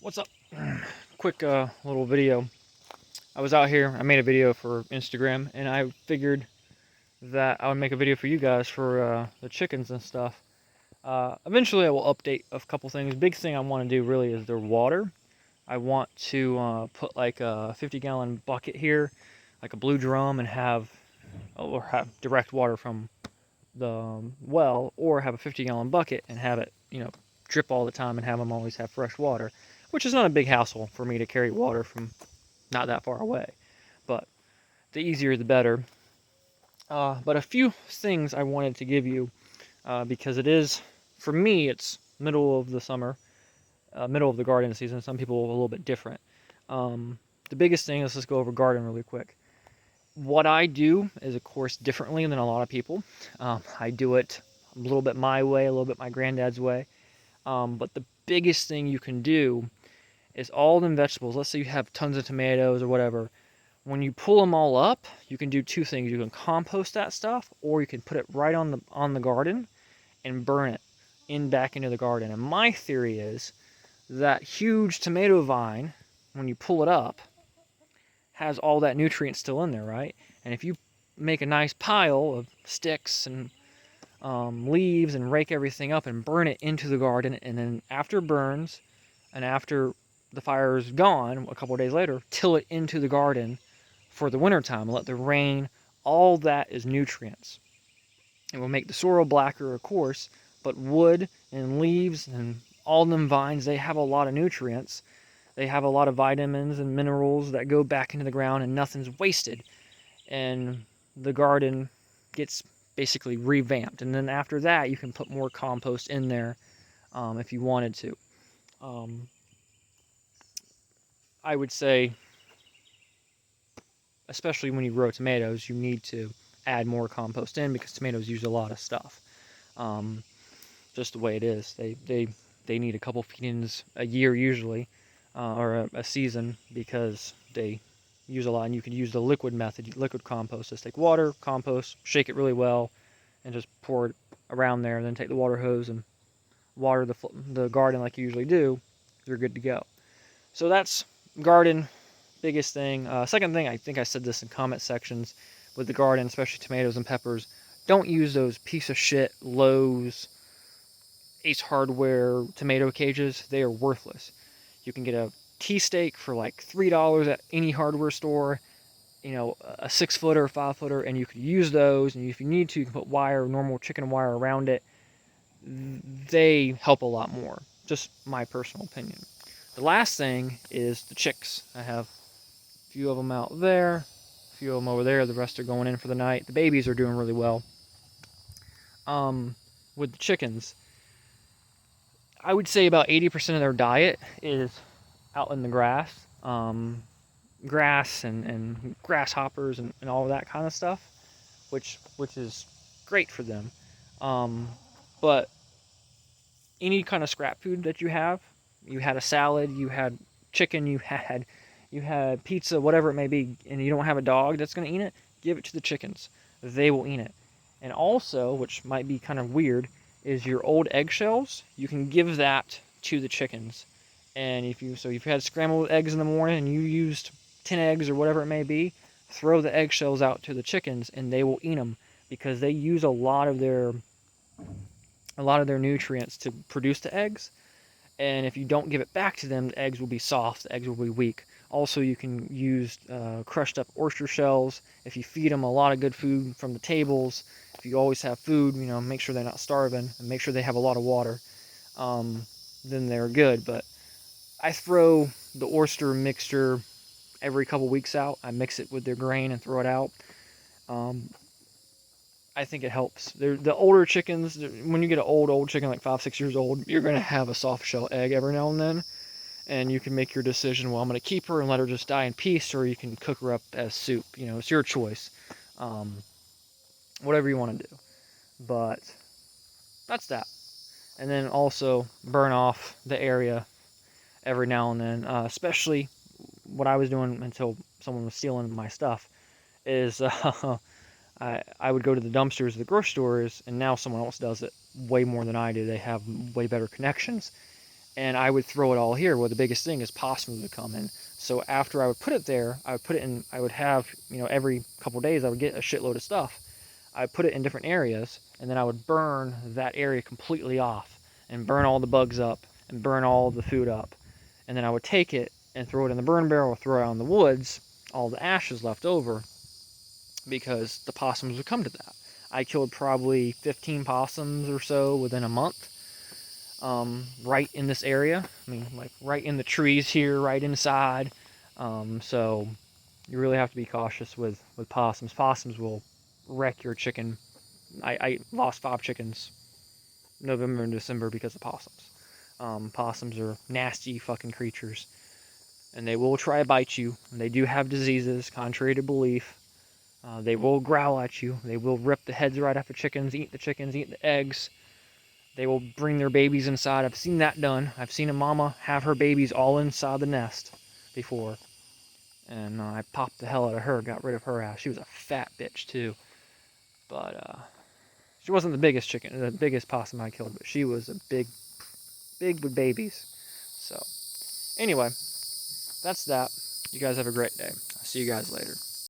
What's up? Quick little video. I was out here, I made a video for Instagram, and I figured that I would make a video for you guys for the chickens and stuff. Eventually I will update a couple things. Big thing I want to do really is their water. I want to put like a 50-gallon bucket here, like a blue drum, and have direct water from the well, or have a 50-gallon bucket and have it, drip all the time and have them always have fresh water, which is not a big hassle for me to carry water from not that far away. But the easier the better. But a few things I wanted to give you because it is, for me, it's middle of the summer, middle of the garden season. Some people are a little bit different. The biggest thing, let's just go over garden really quick. What I do is, of course, differently than a lot of people. I do it a little bit my way, a little bit my granddad's way. But the biggest thing you can do is all the vegetables. Let's say you have tons of tomatoes or whatever. When you pull them all up, you can do two things. You can compost that stuff, or you can put it right on the garden and burn it back into the garden. And my theory is that huge tomato vine, when you pull it up, has all that nutrient still in there, right? And if you make a nice pile of sticks and leaves and rake everything up and burn it into the garden, and then after it burns and after the fire is gone a couple of days later, till it into the garden for the wintertime and let the rain, all that is nutrients. It will make the soil blacker, of course, but wood and leaves and all them vines, they have a lot of nutrients. They have a lot of vitamins and minerals that go back into the ground, and nothing's wasted. And the garden gets basically revamped. And then after that, you can put more compost in there if you wanted to. I would say, especially when you grow tomatoes, you need to add more compost in because tomatoes use a lot of stuff. Just the way it is. They need a couple feedings a year usually, or a season, because they use a lot. And you can use the liquid method, liquid compost. Just take water, compost, shake it really well, and just pour it around there. And then take the water hose and water the garden like you usually do. You're good to go. So that's garden, biggest thing. Second thing, I think I said this in comment sections with the garden, especially tomatoes and peppers. Don't use those piece of shit Lowe's, Ace Hardware tomato cages. They are worthless. You can get a tea steak for like $3 at any hardware store. A 6-footer, 5-footer, and you could use those. And if you need to, you can put wire, normal chicken wire around it. They help a lot more. Just my personal opinion. The last thing is the chicks. I have a few of them out there, a few of them over there. The rest are going in for the night. The babies are doing really well. With the chickens, I would say about 80% of their diet is out in the grass. Grass and grasshoppers and all of that kind of stuff, which is great for them. But any kind of scrap food that you had a salad, you had chicken, you had pizza, whatever it may be, and you don't have a dog that's going to eat it, give it to the chickens. They will eat it. And also, which might be kind of weird, is your old eggshells. You can give that to the chickens. And if you've had scrambled eggs in the morning and you used 10 eggs or whatever it may be, throw the eggshells out to the chickens and they will eat them, because they use a lot of their nutrients to produce the eggs. And if you don't give it back to them, the eggs will be soft, the eggs will be weak. Also, you can use crushed up oyster shells. If you feed them a lot of good food from the tables, if you always have food, make sure they're not starving, and make sure they have a lot of water, then they're good. But I throw the oyster mixture every couple weeks out. I mix it with their grain and throw it out. I think it helps. The older chickens, when you get an old chicken, like 5, 6 years old, you're going to have a soft shell egg every now and then. And you can make your decision, well, I'm going to keep her and let her just die in peace, or you can cook her up as soup. It's your choice. Whatever you want to do. But that's that. And then also burn off the area every now and then. Especially what I was doing until someone was stealing my stuff is I would go to the dumpsters at the grocery stores, and now someone else does it way more than I do. They have way better connections. and I would throw it all here. Well, the biggest thing is possums would come in. So after I would put it there, I would put it in, I would have, every couple days I would get a shitload of stuff. I would put it in different areas, and then I would burn that area completely off and burn all the bugs up and burn all the food up. And then I would take it and throw it in the burn barrel or throw it out in the woods, all the ashes left over, because the possums would come to that. I killed probably 15 possums or so within a month, right in this area. I mean, like right in the trees here, right inside. So you really have to be cautious with possums. Possums will wreck your chicken. I lost 5 chickens November and December because of possums. Possums are nasty fucking creatures, and they will try to bite you. And they do have diseases, contrary to belief. They will growl at you. They will rip the heads right off the chickens, eat the eggs. They will bring their babies inside. I've seen that done. I've seen a mama have her babies all inside the nest before. And I popped the hell out of her, got rid of her ass. She was a fat bitch too. But she wasn't the biggest chicken, the biggest possum I killed, but she was a big with babies. So, anyway, that's that. You guys have a great day. I'll see you guys later.